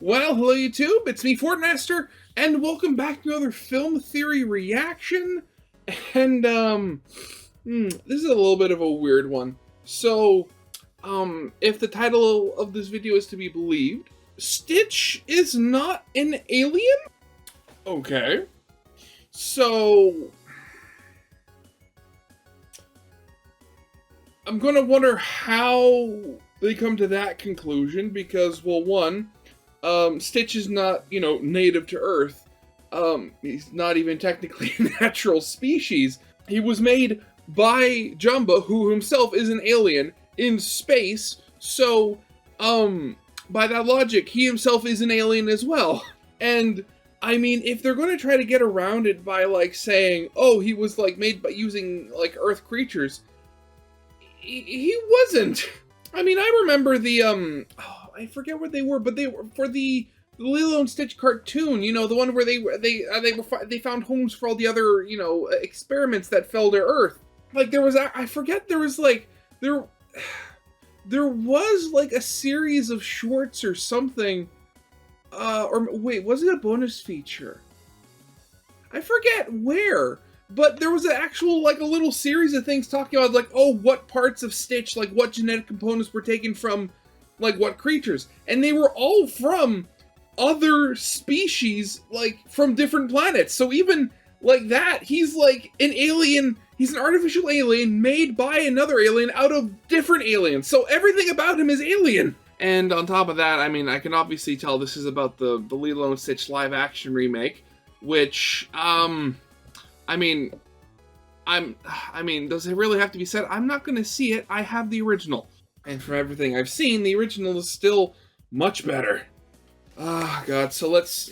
Well, hello YouTube, it's me, Fortnester, and welcome back to another film theory reaction. And, this is a little bit of a weird one. So, if the title of this video is to be believed, Stitch is not an alien? Okay. So, I'm gonna wonder how they come to that conclusion, because, well, one, Stitch is not, native to Earth. He's not even technically a natural species. He was made by Jumba, who himself is an alien, in space, so, by that logic, he himself is an alien as well. And, I mean, if they're going to try to get around it by, saying, oh, he was, made by using, Earth creatures, he wasn't. I mean, I remember the, I forget what they were, but they were for the Lilo and Stitch cartoon. The one where they found homes for all the other experiments that fell to Earth. There was I forget there was there was a series of shorts or something. Or wait, was it a bonus feature? I forget where. But there was an actual, a little series of things talking about, oh, what parts of Stitch, what genetic components were taken from, what creatures. And they were all from other species, from different planets. So even, that, he's, an alien, he's an artificial alien made by another alien out of different aliens. So everything about him is alien. And on top of that, I mean, I can obviously tell this is about the Lilo and Stitch live-action remake, which, I mean, does it really have to be said? I'm not going to see it. I have the original. And from everything I've seen, the original is still much better. Ah, God. So let's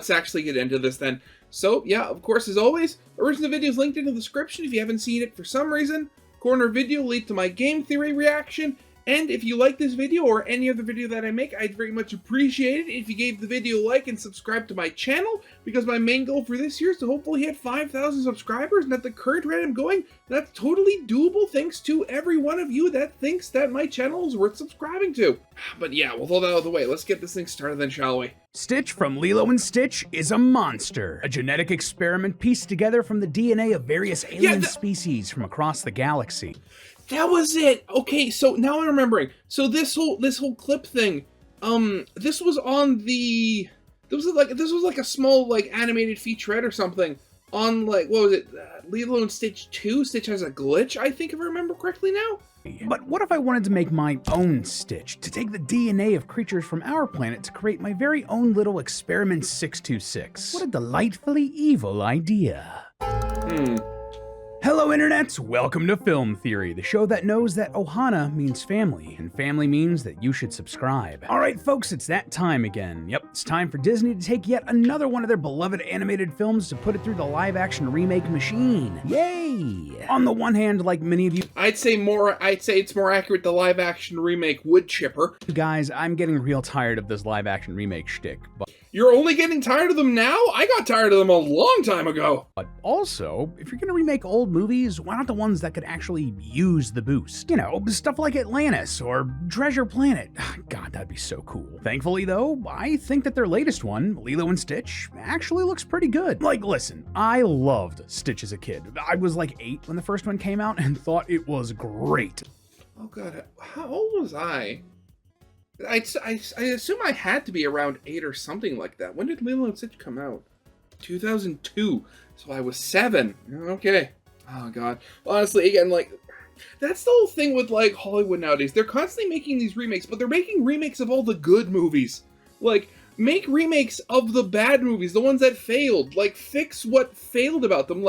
actually get into this then. So, yeah, of course, as always, original video is linked in the description if you haven't seen it for some reason. Corner video will lead to my game theory reaction. And if you like this video or any other video that I make, I'd very much appreciate it if you gave the video a like and subscribe to my channel, because my main goal for this year is to hopefully hit 5,000 subscribers, and at the current rate I'm going, that's totally doable thanks to every one of you that thinks that my channel is worth subscribing to. But yeah, with all that out of the way, let's get this thing started then, shall we? Stitch from Lilo and Stitch is a monster, a genetic experiment pieced together from the DNA of various alien species from across the galaxy. That was it. Okay, so now I'm remembering. So this whole clip thing, this was on the, this was like a small animated featurette or something on what was it, Lilo and Stitch 2? Stitch has a glitch, I think, if I remember correctly now. But what if I wanted to make my own Stitch, to take the DNA of creatures from our planet to create my very own little Experiment 626? What a delightfully evil idea. Hello internets, welcome to Film Theory, the show that knows that Ohana means family, and family means that you should subscribe. Alright folks, it's that time again. Yep, it's time for Disney to take yet another one of their beloved animated films to put it through the live-action remake machine. Yay! On the one hand, like many of you, I'd say it's more accurate the live-action remake wood chipper. Guys, I'm getting real tired of this live-action remake shtick, but you're only getting tired of them now? I got tired of them a long time ago. But also, if you're gonna remake old movies, why not the ones that could actually use the boost? Stuff like Atlantis or Treasure Planet. God, that'd be so cool. Thankfully though, I think that their latest one, Lilo and Stitch, actually looks pretty good. Listen, I loved Stitch as a kid. I was 8 when the first one came out and thought it was great. Oh God, how old was I? I assume I had to be around 8 or something like that. When did Lilo and Stitch come out? 2002. So I was 7. Okay. Oh God. Honestly, again, that's the whole thing with Hollywood nowadays. They're constantly making these remakes, but they're making remakes of all the good movies. Make remakes of the bad movies, the ones that failed. Fix what failed about them.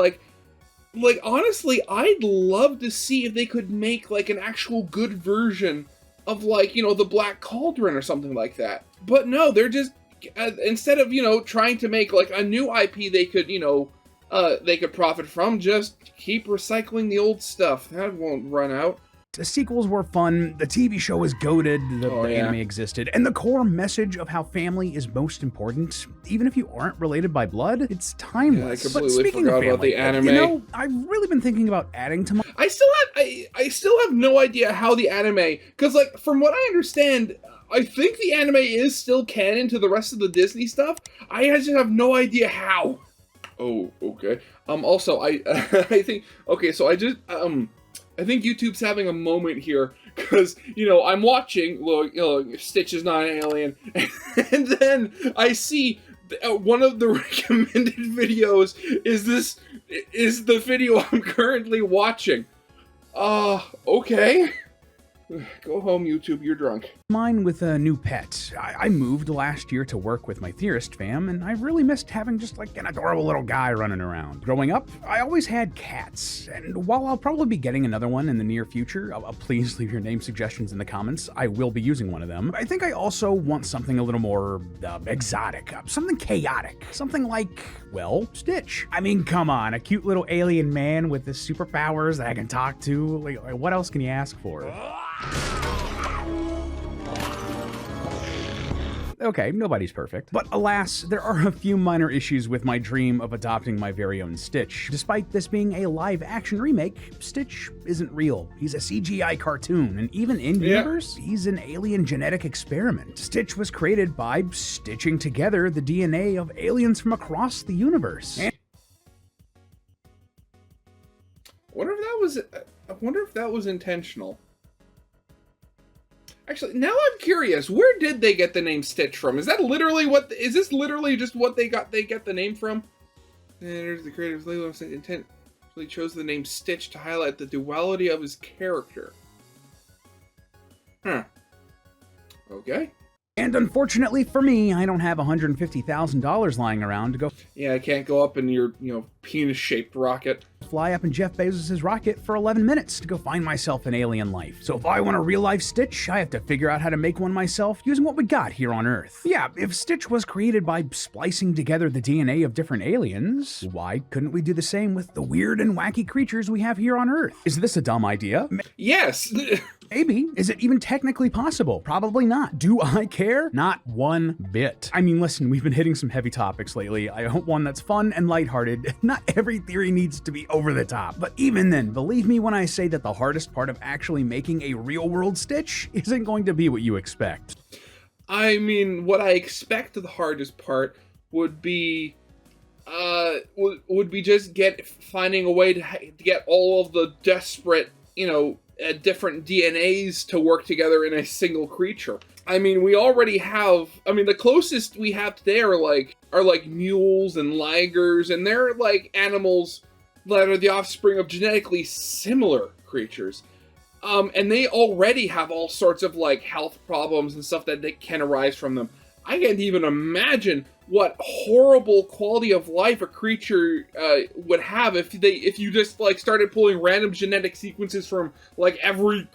Honestly, I'd love to see if they could make an actual good version of the Black Cauldron or something like that. But no, they're just instead of trying to make a new IP they could profit from, just keep recycling the old stuff. That won't run out. The sequels were fun, the TV show was goated, the anime existed, and the core message of how family is most important, even if you aren't related by blood, it's timeless. Yeah, I completely forgot about the anime. I've really been thinking about adding to my... I still have no idea how the anime, because from what I understand, I think the anime is still canon to the rest of the Disney stuff. I just have no idea how. Oh, okay. Also, I think, okay, so I think YouTube's having a moment here, because, I'm watching, look, Stitch is not an alien, and then I see one of the recommended videos is the video I'm currently watching. Okay. Go home, YouTube, you're drunk. Mine with a new pet. I moved last year to work with my theorist fam, and I've really missed having just like an adorable little guy running around. Growing up, I always had cats, and while I'll probably be getting another one in the near future, please leave your name suggestions in the comments, I will be using one of them. I think I also want something a little more exotic, something chaotic, something like, well, Stitch. I mean, come on, a cute little alien man with the superpowers that I can talk to, like what else can you ask for? Okay, nobody's perfect. But alas, there are a few minor issues with my dream of adopting my very own Stitch. Despite this being a live-action remake, Stitch isn't real. He's a CGI cartoon, and even in-universe, he's an alien genetic experiment. Stitch was created by stitching together the DNA of aliens from across the universe. I wonder if that was intentional. Actually, now I'm curious. Where did they get the name Stitch from? Is this literally just what they get the name from? And there's the creators Lilo and Stitch intentionally chose the name Stitch to highlight the duality of his character. Huh. Okay. And unfortunately for me, I don't have $150,000 lying around to go. Yeah, I can't go up in your, penis-shaped rocket. Fly up in Jeff Bezos' rocket for 11 minutes to go find myself an alien life. So if I want a real-life Stitch, I have to figure out how to make one myself using what we got here on Earth. Yeah, if Stitch was created by splicing together the DNA of different aliens, why couldn't we do the same with the weird and wacky creatures we have here on Earth? Is this a dumb idea? Yes! Maybe. Is it even technically possible? Probably not. Do I care? Not one bit. I mean, listen, we've been hitting some heavy topics lately. I hope one that's fun and lighthearted. Not every theory needs to be over the top. But even then, believe me when I say that the hardest part of actually making a real-world Stitch isn't going to be what you expect. I mean, what I expect the hardest part would be just finding a way to get all of the desperate, different DNAs to work together in a single creature. I mean, we already have, the closest we have today are like mules and ligers, and they're like animals that are the offspring of genetically similar creatures. And they already have all sorts of like health problems and stuff that can arise from them. I can't even imagine what horrible quality of life a creature would have if you just like started pulling random genetic sequences from like every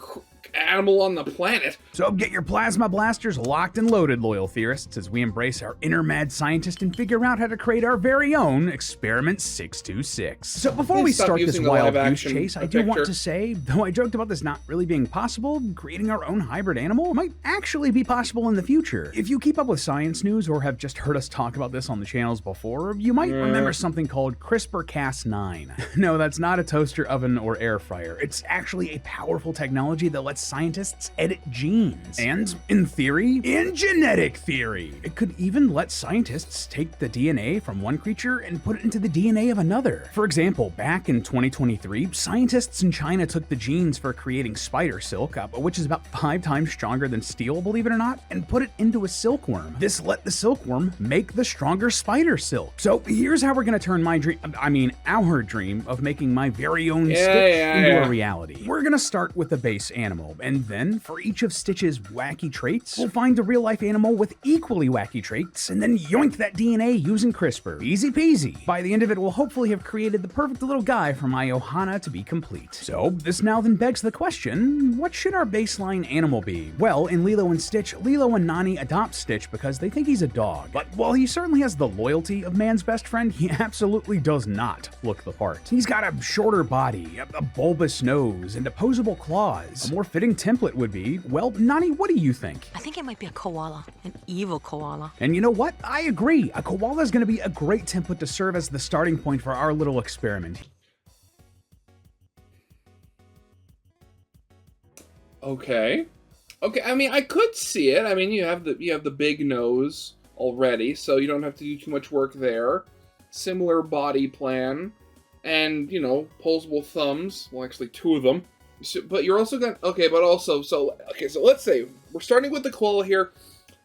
animal on the planet. So get your plasma blasters locked and loaded, loyal theorists, as we embrace our inner mad scientist and figure out how to create our very own Experiment 626. So before we start this wild goose chase, I do want to say, though I joked about this not really being possible, creating our own hybrid animal might actually be possible in the future. If you keep up with science news or have just heard us talk about this on the channels before, you might remember something called CRISPR-Cas9. No, that's not a toaster oven or air fryer. It's actually a powerful technology that lets scientists edit genes. And, in theory, in genetic theory, it could even let scientists take the DNA from one creature and put it into the DNA of another. For example, back in 2023, scientists in China took the genes for creating spider silk, which is about 5 times stronger than steel, believe it or not, and put it into a silkworm. This let the silkworm make the stronger spider silk. So here's how we're gonna turn our dream of making my very own Stitch into a reality. We're gonna start with the base animal, and then for each of Stitch's wacky traits, we'll find a real-life animal with equally wacky traits, and then yoink that DNA using CRISPR. Easy peasy. By the end of it, we'll hopefully have created the perfect little guy for my Ohana to be complete. So this now then begs the question, what should our baseline animal be? Well, in Lilo and Stitch, Lilo and Nani adopt Stitch because they think he's a dog. But while he certainly has the loyalty of man's best friend, he absolutely does not look the part. He's got a shorter body, a bulbous nose, and opposable claws. A more fitting template would be, well, Nani, what do you think? I think it might be a koala, an evil koala. And you know what? I agree. A koala is going to be a great template to serve as the starting point for our little experiment. Okay. Okay, I mean, I could see it. I mean, you have the big nose already, so you don't have to do too much work there. Similar body plan, and posable thumbs. Well, actually, two of them. So, but you're also gonna so let's say we're starting with the koala here,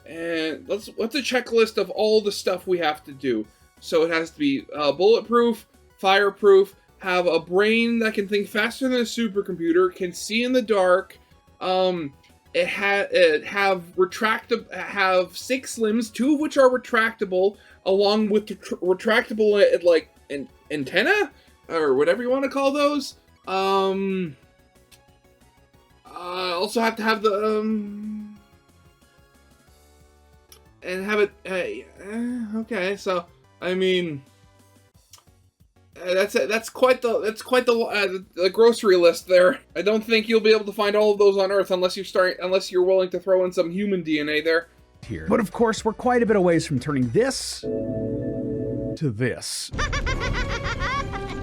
and what's a checklist of all the stuff we have to do. So it has to be bulletproof, fireproof, have a brain that can think faster than a supercomputer, can see in the dark. It have 6 limbs, 2 of which are retractable, along with the retractable antenna or whatever you want to call those. Also have to have the and have it. Okay, so I mean. That's quite the grocery list there. I don't think you'll be able to find all of those on Earth unless you're willing to throw in some human DNA there. Here. But of course, we're quite a bit away from turning this to this.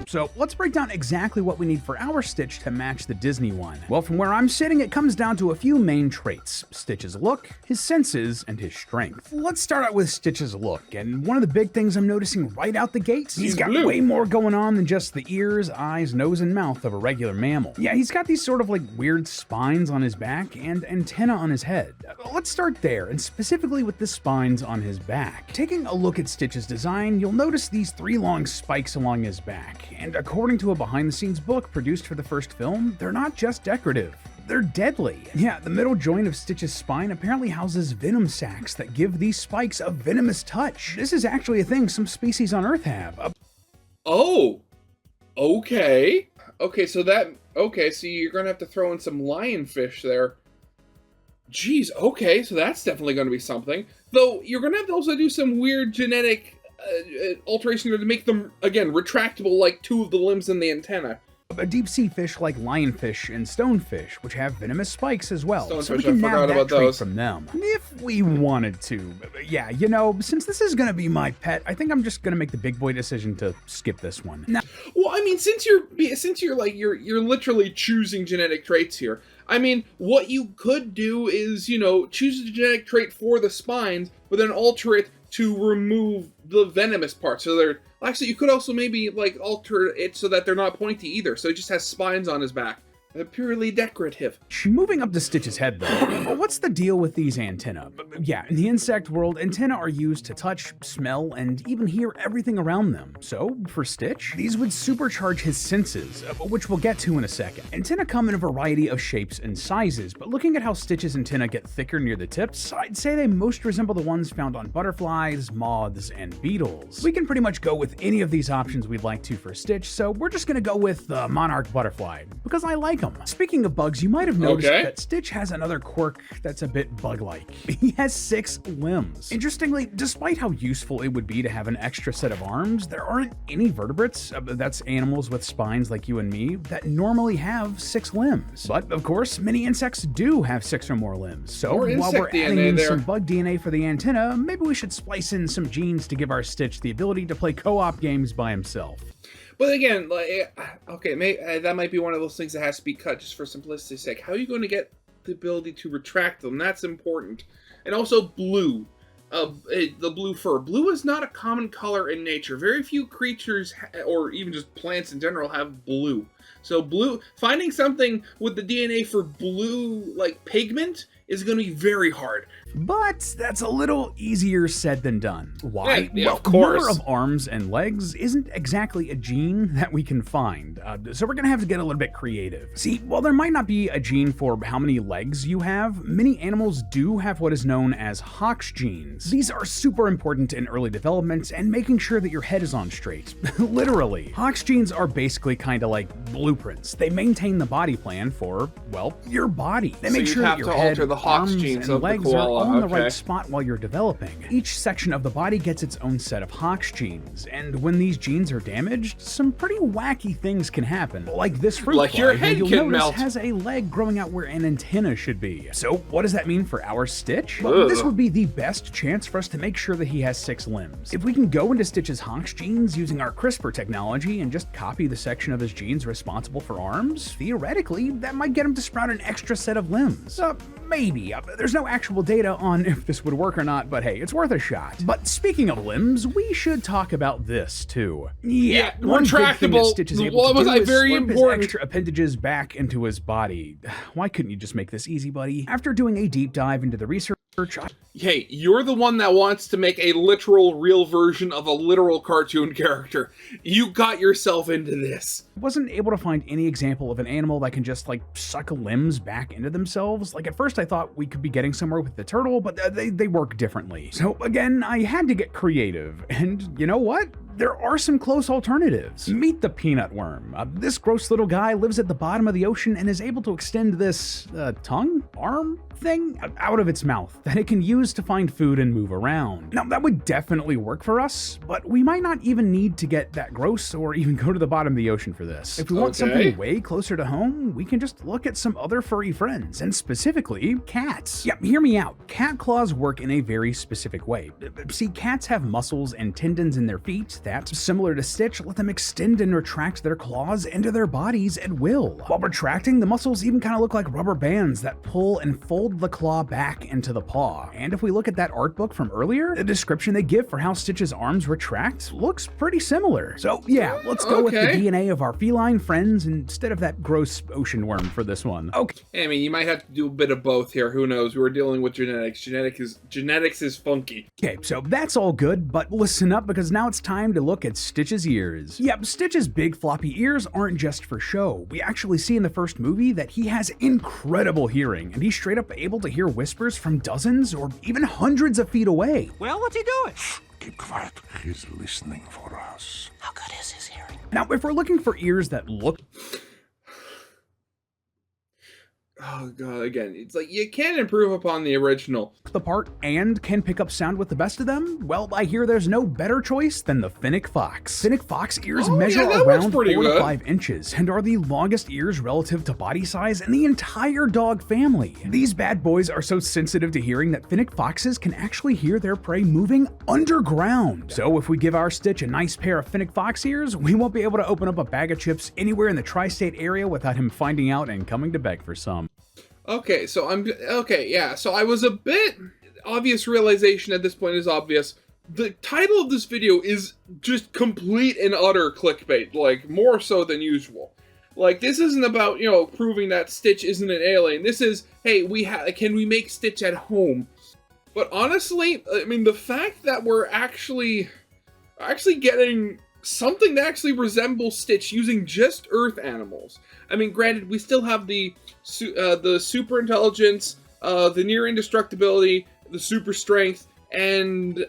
So let's break down exactly what we need for our Stitch to match the Disney one. Well, from where I'm sitting, it comes down to a few main traits: Stitch's look, his senses, and his strength. Let's start out with Stitch's look, and one of the big things I'm noticing right out the gates, he's got blue. Way more going on than just the ears, eyes, nose, and mouth of a regular mammal. Yeah, he's got these sort of weird spines on his back and antenna on his head. Let's start there, and specifically with the spines on his back. Taking a look at Stitch's design, you'll notice these 3 long spikes along his back. And according to a behind-the-scenes book produced for the first film, they're not just decorative, they're deadly. Yeah, the middle joint of Stitch's spine apparently houses venom sacs that give these spikes a venomous touch. This is actually a thing some species on Earth have. Oh, okay. So you're gonna have to throw in some lionfish there. Jeez, okay, so that's definitely gonna be something. Though, you're gonna have to also do some weird genetic alteration to make them, again, retractable like 2 of the limbs and the antenna. A deep sea fish like lionfish and stonefish, which have venomous spikes as well. Stonefish, so we can I forgot nab that about trait those from them, if we wanted to. Yeah, since this is gonna be my pet, I think I'm just gonna make the big boy decision to skip this one. Now, well, I mean, since you're literally choosing genetic traits here. I mean, what you could do is, choose a genetic trait for the spines, but then alter it to remove the venomous part. So actually, you could also maybe alter it so that they're not pointy either. So he just has spines on his back. They're purely decorative. Moving up to Stitch's head, though, what's the deal with these antennae? Yeah, in the insect world, antennae are used to touch, smell, and even hear everything around them. So, for Stitch, these would supercharge his senses, which we'll get to in a second. Antennae come in a variety of shapes and sizes, but looking at how Stitch's antennae get thicker near the tips, I'd say they most resemble the ones found on butterflies, moths, and beetles. We can pretty much go with any of these options we'd like to for Stitch, so we're just gonna go with the monarch butterfly, because I like them. Speaking of bugs, you might have noticed that Stitch has another quirk that's a bit bug-like. He has 6 limbs. Interestingly, despite how useful it would be to have an extra set of arms, there aren't any vertebrates, that's animals with spines like you and me, that normally have 6 limbs. But of course, many insects do have 6 or more limbs. So while we're adding in some bug DNA for the antenna, maybe we should splice in some genes to give our Stitch the ability to play co-op games by himself. But again, that might be one of those things that has to be cut just for simplicity's sake. How are you going to get the ability to retract them? That's important. And also blue. The blue fur. Blue is not a common color in nature. Very few creatures, or even just plants in general, have blue. So finding something with the DNA for blue, pigment, is going to be very hard. But that's a little easier said than done. Why? Yeah, well, of course. Number of arms and legs isn't exactly a gene that we can find, so we're gonna have to get a little bit creative. See, while there might not be a gene for how many legs you have, many animals do have what is known as Hox genes. These are super important in early development and making sure that your head is on straight. Literally. Hox genes are basically kind of like blueprints. They maintain the body plan for, well, your body. They make sure that your head, arms, and legs are on the right spot while you're developing. Each section of the body gets its own set of Hox genes, and when these genes are damaged, some pretty wacky things can happen. Like this fruit fly, your head you'll can notice melt. has a leg growing out where an antenna should be. So what does that mean for our Stitch? Well, this would be the best chance for us to make sure that he has 6 limbs. If we can go into Stitch's Hox genes using our CRISPR technology and just copy the section of his genes responsible responsible for arms, theoretically, that might get him to sprout an extra set of limbs. Maybe. There's no actual data on if this would work or not, but hey, it's worth a shot. But speaking of limbs, we should talk about this too. Yeah, one good thing that retractable. Stitch is able to do is very slurp his important. extra appendages back into his body. Why couldn't you just make this easy, buddy? After doing a deep dive into the research, Hey, you're the one that wants to make a literal, real version of a literal cartoon character. You got yourself into this. I wasn't able to find any example of an animal that can just, like, suck limbs back into themselves. Like, at first I thought we could be getting somewhere with the turtle, but they work differently. So, again, I had to get creative. And you know what? There are some close alternatives. Meet the peanut worm. This gross little guy lives at the bottom of the ocean and is able to extend this tongue? Arm? Thing out of its mouth that it can use to find food and move around. Now, that would definitely work for us, but we might not even need to get that gross or even go to the bottom of the ocean for this. If we want something way closer to home, we can just look at some other furry friends, and specifically cats. Yep, hear me out. Cat claws work in a very specific way. See, cats have muscles and tendons in their feet that, similar to Stitch, let them extend and retract their claws into their bodies at will. While retracting, the muscles even kind of look like rubber bands that pull and fold the claw back into the paw. And if we look at that art book from earlier, the description they give for how Stitch's arms retract looks pretty similar. So yeah, let's go with the DNA of our feline friends instead of that gross ocean worm for this one. Okay. I mean, you might have to do a bit of both here. Who knows? We were dealing with genetics. Genetics is funky. Okay, so that's all good, but listen up because now it's time to look at Stitch's ears. Yep, Stitch's big floppy ears aren't just for show. We actually see in the first movie that he has incredible hearing, and he's straight up able to hear whispers from dozens or even hundreds of feet away. Well, what's he doing? Keep quiet. He's listening for us. How good is his hearing? Now, if we're looking for ears that look Oh god, again, it's like you can't improve upon the original. the part and can pick up sound with the best of them, well, I hear there's no better choice than the finnick fox. Finnick fox ears measure around 4 to 5 inches and are the longest ears relative to body size in the entire dog family. These bad boys are so sensitive to hearing that finnick foxes can actually hear their prey moving underground. So if we give our Stitch a nice pair of finnick fox ears, we won't be able to open up a bag of chips anywhere in the tri-state area without him finding out and coming to beg for some. Okay, so so I was a bit obvious realization at this point is obvious. The title of this video is just complete and utter clickbait, like more so than usual. Like this isn't about, you know, proving that Stitch isn't an alien. This is, hey, can we make Stitch at home? But honestly, I mean, the fact that we're actually getting something that actually resembles Stitch using just Earth animals. I mean, granted, we still have the super intelligence, the near indestructibility, the super strength, and again,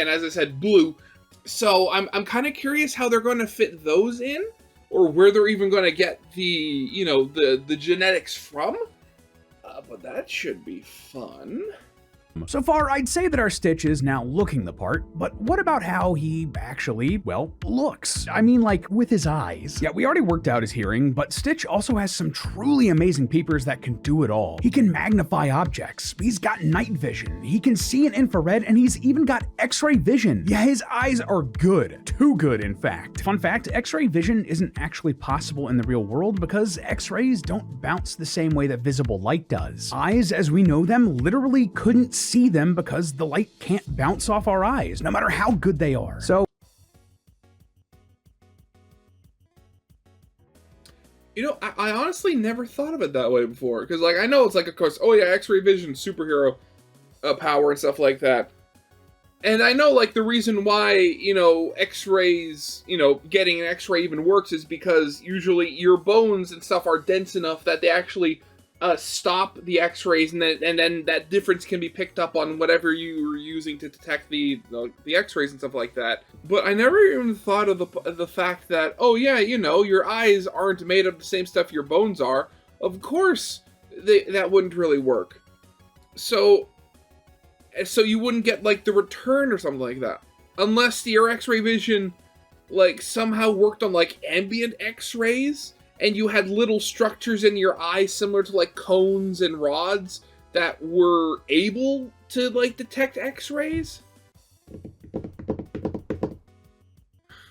as I said, blue. So I'm kind of curious how they're going to fit those in, or where they're even going to get the genetics from. But that should be fun. So far, I'd say that our Stitch is now looking the part, but what about how he actually, well, looks? I mean, like, with his eyes. Yeah, we already worked out his hearing, but Stitch also has some truly amazing peepers that can do it all. He can magnify objects, he's got night vision, he can see in infrared, and he's even got X-ray vision. Yeah, his eyes are good. Too good, in fact. Fun fact, X-ray vision isn't actually possible in the real world because X-rays don't bounce the same way that visible light does. Eyes, as we know them, literally couldn't see them because the light can't bounce off our eyes, no matter how good they are. So, you know, I honestly never thought of it that way before. Because, like, I know it's like, of course, oh yeah, X-ray vision, superhero power and stuff like that. And I know, like, the reason why, X-rays, getting an X-ray even works is because usually your bones and stuff are dense enough that they actually stop the X-rays, and then that difference can be picked up on whatever you were using to detect the X-rays and stuff like that. But I never even thought of the fact that, oh yeah, your eyes aren't made of the same stuff your bones are. Of course, that wouldn't really work. So you wouldn't get like the return or something like that, unless your X-ray vision like somehow worked on like ambient X-rays. And you had little structures in your eye similar to like cones and rods that were able to like detect X-rays?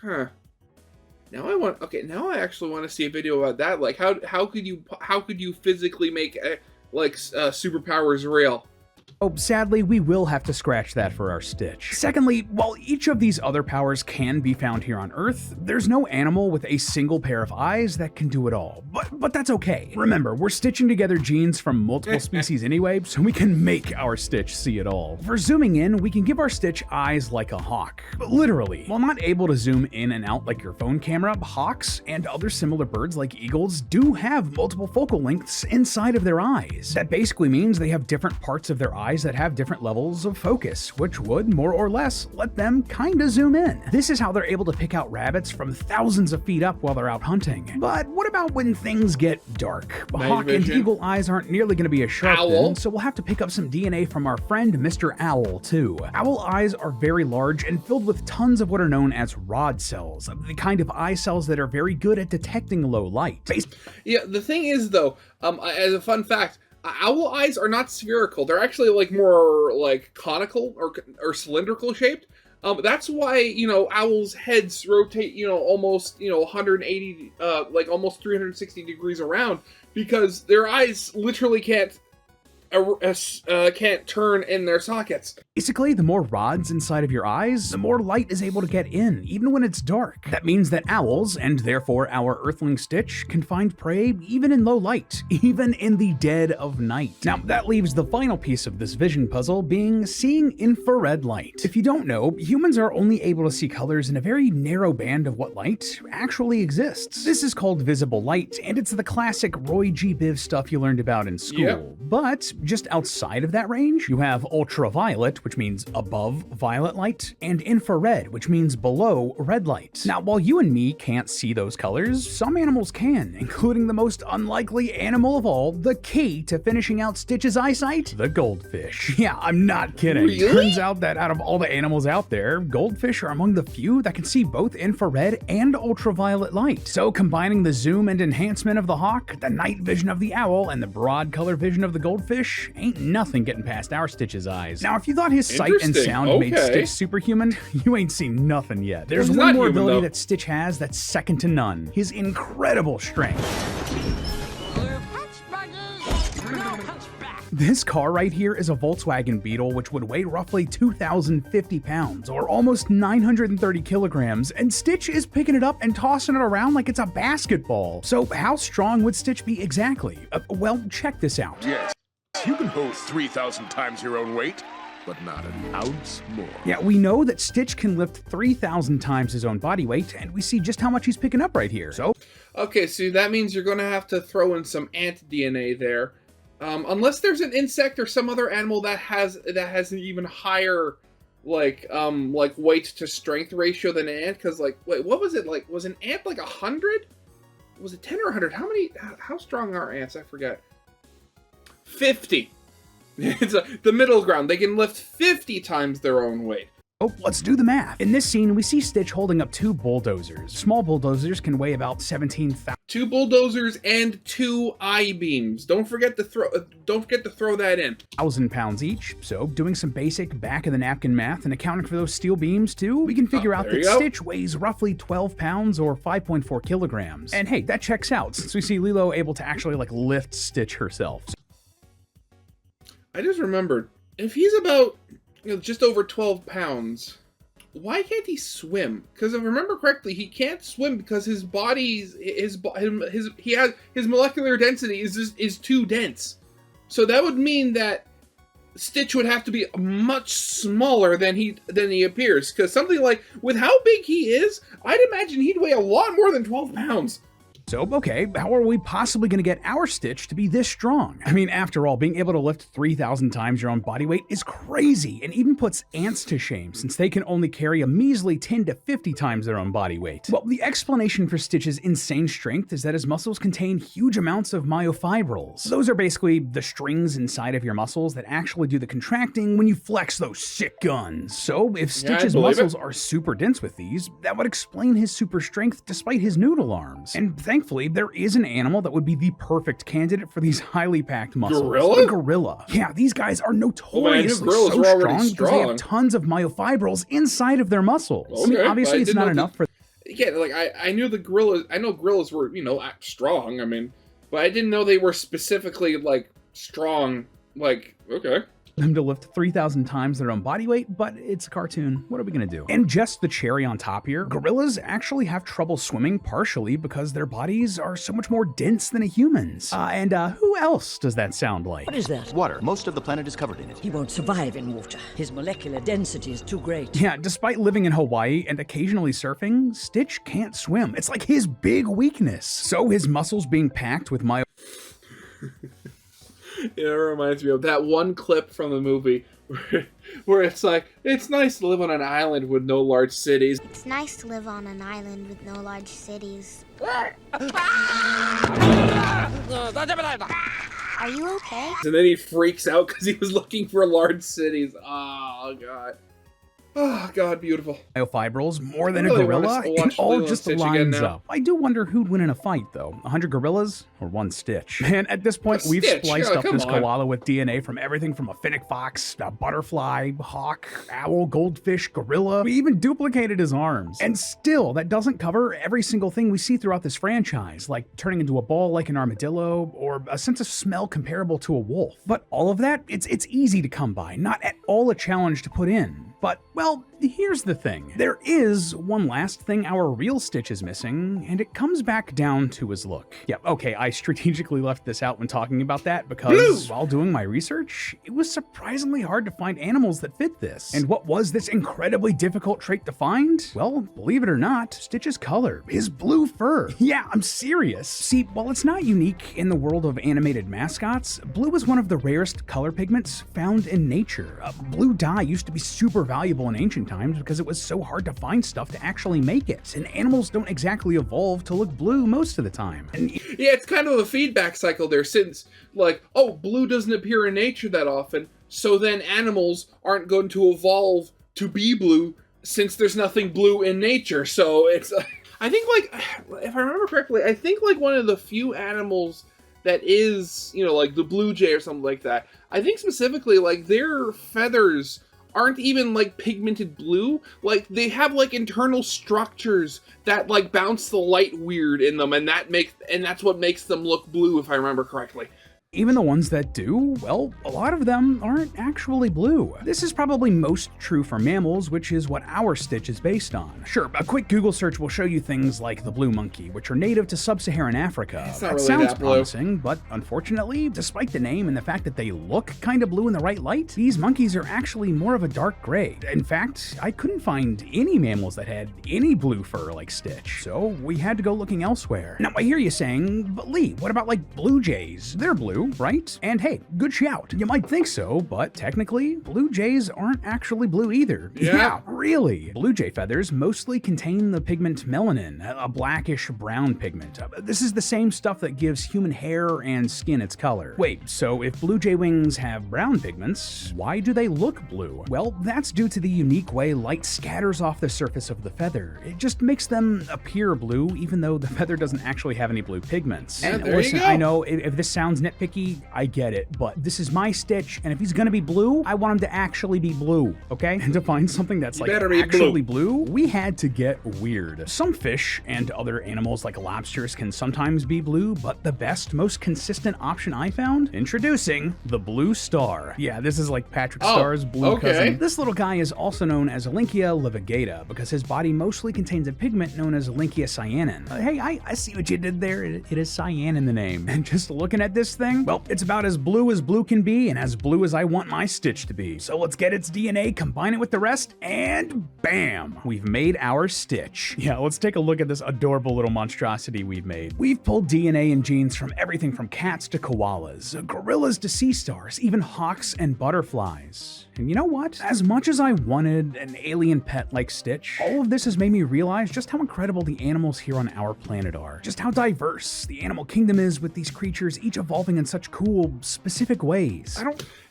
Huh. Now I want. Okay, now I actually want to see a video about that. Like, how could you physically make superpowers real? Oh, sadly, we will have to scratch that for our Stitch. Secondly, while each of these other powers can be found here on Earth, there's no animal with a single pair of eyes that can do it all. But that's okay. Remember, we're stitching together genes from multiple species anyway, so we can make our Stitch see it all. For zooming in, we can give our Stitch eyes like a hawk. Literally. While not able to zoom in and out like your phone camera, hawks and other similar birds like eagles do have multiple focal lengths inside of their eyes. That basically means they have different parts of their eyes that have different levels of focus, which would, more or less, let them kinda zoom in. This is how they're able to pick out rabbits from thousands of feet up while they're out hunting. But what about when things get dark? Hawk and eagle eyes aren't nearly gonna be as sharp then, so we'll have to pick up some DNA from our friend Mr. Owl, too. Owl eyes are very large and filled with tons of what are known as rod cells, the kind of eye cells that are very good at detecting low light. Yeah, the thing is, though, as a fun fact, owl eyes are not spherical. They're actually like more like conical or cylindrical shaped. That's why, owls' heads rotate, almost, 180, like almost 360 degrees around, because their eyes literally can't turn in their sockets. Basically, the more rods inside of your eyes, the more light is able to get in, even when it's dark. That means that owls, and therefore our Earthling Stitch, can find prey even in low light, even in the dead of night. Now, that leaves the final piece of this vision puzzle being seeing infrared light. If you don't know, humans are only able to see colors in a very narrow band of what light actually exists. This is called visible light, and it's the classic Roy G. Biv stuff you learned about in school. Yep. But just outside of that range, you have ultraviolet, which means above violet light, and infrared, which means below red light. Now, while you and me can't see those colors, some animals can, including the most unlikely animal of all, the key to finishing out Stitch's eyesight, the goldfish. Yeah, I'm not kidding. Really? Turns out that out of all the animals out there, goldfish are among the few that can see both infrared and ultraviolet light. So combining the zoom and enhancement of the hawk, the night vision of the owl, and the broad color vision of the goldfish, ain't nothing getting past our Stitch's eyes. Now, if you thought his sight and sound made Stitch superhuman, you ain't seen nothing yet. There's one more ability that Stitch has that's second to none: his incredible strength. This car right here is a Volkswagen Beetle, which would weigh roughly 2,050 pounds, or almost 930 kilograms, and Stitch is picking it up and tossing it around like it's a basketball. So how strong would Stitch be exactly? Well, check this out. Yes, you can hold 3,000 times your own weight, but not an ounce more. Yeah, we know that Stitch can lift 3,000 times his own body weight, and we see just how much he's picking up right here. So, okay, so that means you're going to have to throw in some ant DNA there. Unless there's an insect or some other animal that has an even higher weight to strength ratio than an ant. Because wait, what was it like? Was an ant like 100? Was it 10 or 100? How strong are ants? I forget. 50. It's the middle ground. They can lift 50 times their own weight. Oh, let's do the math. In this scene, we see Stitch holding up 2 bulldozers. Small bulldozers can weigh about 17,000. 2 bulldozers and 2 I-beams. Don't forget to throw that in. 1,000 pounds each. So, doing some basic back-of-the-napkin math and accounting for those steel beams too, we can figure out that Stitch weighs roughly 12 pounds or 5.4 kilograms. And hey, that checks out, since we see Lilo able to actually lift Stitch herself. I just remembered, if he's about just over 12 pounds, why can't he swim? Because if I remember correctly, he can't swim because his molecular density is too dense. So that would mean that Stitch would have to be much smaller than he appears. Because something like, with how big he is, I'd imagine he'd weigh a lot more than 12 pounds. So, okay, how are we possibly going to get our Stitch to be this strong? I mean, after all, being able to lift 3,000 times your own body weight is crazy, and even puts ants to shame, since they can only carry a measly 10 to 50 times their own body weight. Well, the explanation for Stitch's insane strength is that his muscles contain huge amounts of myofibrils. Those are basically the strings inside of your muscles that actually do the contracting when you flex those sick guns. So, if Stitch's muscles are super dense with these, that would explain his super strength despite his noodle arms. And thankfully, there is an animal that would be the perfect candidate for these highly packed muscles. Gorilla? The gorilla. Yeah, these guys are notoriously so strong because they have tons of myofibrils inside of their muscles. Okay, I mean, obviously it's not enough for... again, like I knew the gorillas. I know gorillas were strong. I mean, but I didn't know they were specifically like strong. Like, okay. Them to lift 3,000 times their own body weight, but it's a cartoon. What are we gonna do? And just the cherry on top here, gorillas actually have trouble swimming partially because their bodies are so much more dense than a human's. Who else does that sound like? What is that? Water. Most of the planet is covered in it. He won't survive in water. His molecular density is too great. Yeah, despite living in Hawaii and occasionally surfing, Stitch can't swim. It's like his big weakness. So his muscles being packed with It reminds me of that one clip from the movie where it's like, it's nice to live on an island with no large cities. It's nice to live on an island with no large cities. Are you okay? And then he freaks out because he was looking for large cities. Oh, God. Oh, God, beautiful. Myofibrils more than I really a gorilla. wanna It watch all Lilo and just Stitch again lines now. up. I do wonder who'd win in a fight, though. 100 gorillas or one Stitch? And at this point, we've Stitch? spliced Oh, up come this on. koala with DNA from everything from a fennec fox, a butterfly, hawk, owl, goldfish, gorilla. We even duplicated his arms. And still, that doesn't cover every single thing we see throughout this franchise, like turning into a ball like an armadillo, or a sense of smell comparable to a wolf. But all of that, it's easy to come by, not at all a challenge to put in. But, well, here's the thing. There is one last thing our real Stitch is missing, and it comes back down to his look. Yeah, okay, I strategically left this out when talking about that because while doing my research, it was surprisingly hard to find animals that fit this. And what was this incredibly difficult trait to find? Well, believe it or not, Stitch's color, his blue fur. Yeah, I'm serious. See, while it's not unique in the world of animated mascots, blue is one of the rarest color pigments found in nature. Blue dye used to be super valuable in ancient times because it was so hard to find stuff to actually make it, and animals don't exactly evolve to look blue most of the time. And Yeah, it's kind of a feedback cycle there since, like, oh, blue doesn't appear in nature that often, so then animals aren't going to evolve to be blue since there's nothing blue in nature. So it's, I think, like, if I remember correctly, I think, like, one of the few animals that is, like the blue jay or something like that, I think specifically, like, their feathers aren't even like pigmented blue. Like they have like internal structures that like bounce the light weird in them, and that's what makes them look blue, if I remember correctly. even the ones that do, well, a lot of them aren't actually blue. This is probably most true for mammals, which is what our Stitch is based on. Sure, a quick Google search will show you things like the blue monkey, which are native to sub-Saharan Africa. It's not That really sounds that blue. promising, but unfortunately, despite the name and the fact that they look kind of blue in the right light, these monkeys are actually more of a dark gray. In fact, I couldn't find any mammals that had any blue fur like Stitch, so we had to go looking elsewhere. Now, I hear you saying, but Lee, what about like blue jays? They're blue, right? And hey, good shout. You might think so, but technically, blue jays aren't actually blue either. Yeah. Really. Blue jay feathers mostly contain the pigment melanin, a blackish brown pigment. This is the same stuff that gives human hair and skin its color. Wait, so if blue jay wings have brown pigments, why do they look blue? Well, that's due to the unique way light scatters off the surface of the feather. It just makes them appear blue, even though the feather doesn't actually have any blue pigments. Yeah, And there you listen, go. I know if this sounds nitpicky, I get it, but this is my Stitch, and if he's gonna be blue, I want him to actually be blue, okay? And to find something that's like better be actually blue, we had to get weird. Some fish and other animals like lobsters can sometimes be blue, but the best, most consistent option I found? Introducing the blue star. Yeah, this is like Patrick Oh, Starr's blue okay. cousin. This little guy is also known as Lynchia livigata because his body mostly contains a pigment known as Lynchia cyanin. Hey, I see what you did there. It is cyan in the name. And just looking at this thing, well, it's about as blue can be and as blue as I want my Stitch to be. So let's get its DNA, combine it with the rest, and bam, we've made our Stitch. Yeah, let's take a look at this adorable little monstrosity we've made. We've pulled DNA and genes from everything from cats to koalas, gorillas to sea stars, even hawks and butterflies. And you know what? As much as I wanted an alien pet like Stitch, all of this has made me realize just how incredible the animals here on our planet are. Just how diverse the animal kingdom is with these creatures each evolving in such cool, specific ways.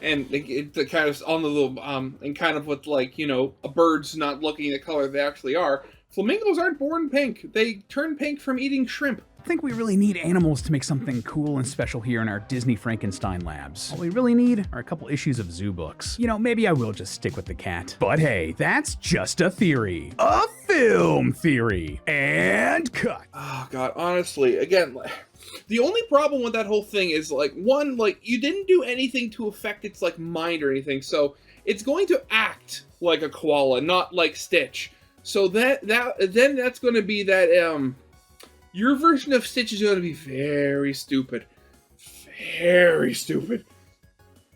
And it kind of on the little and kind of with like a bird's not looking the color they actually are. Flamingos aren't born pink; they turn pink from eating shrimp. I think we really need animals to make something cool and special here in our Disney Frankenstein labs. All we really need are a couple issues of zoo books. Maybe I will just stick with the cat. But hey, that's just a theory. A film theory and cut. Oh god, honestly, again, the only problem with that whole thing is like, one, like, you didn't do anything to affect its like mind or anything, so it's going to act like a koala, not like Stitch. So then that's going to be that your version of Stitch is going to be very stupid,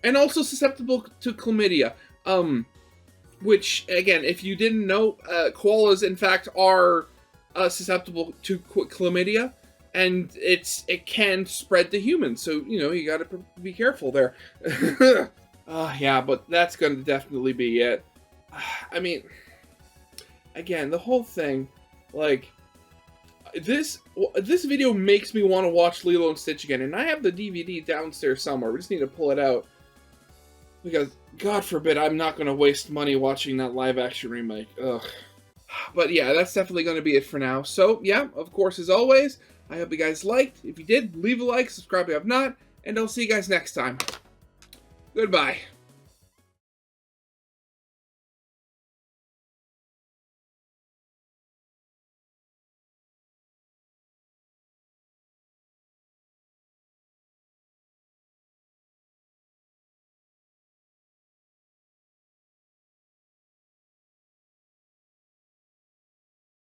and also susceptible to chlamydia. Which, again, if you didn't know, koalas, in fact, are susceptible to chlamydia, and it can spread to humans, so, you know, you gotta be careful there. Yeah, but that's gonna definitely be it. I mean, again, the whole thing, like, this video makes me want to watch Lilo and Stitch again, and I have the DVD downstairs somewhere. We just need to pull it out. Because, God forbid, I'm not going to waste money watching that live-action remake. Ugh. But yeah, that's definitely going to be it for now. So, yeah, of course, as always, I hope you guys liked. If you did, leave a like, subscribe if you have not, and I'll see you guys next time. Goodbye.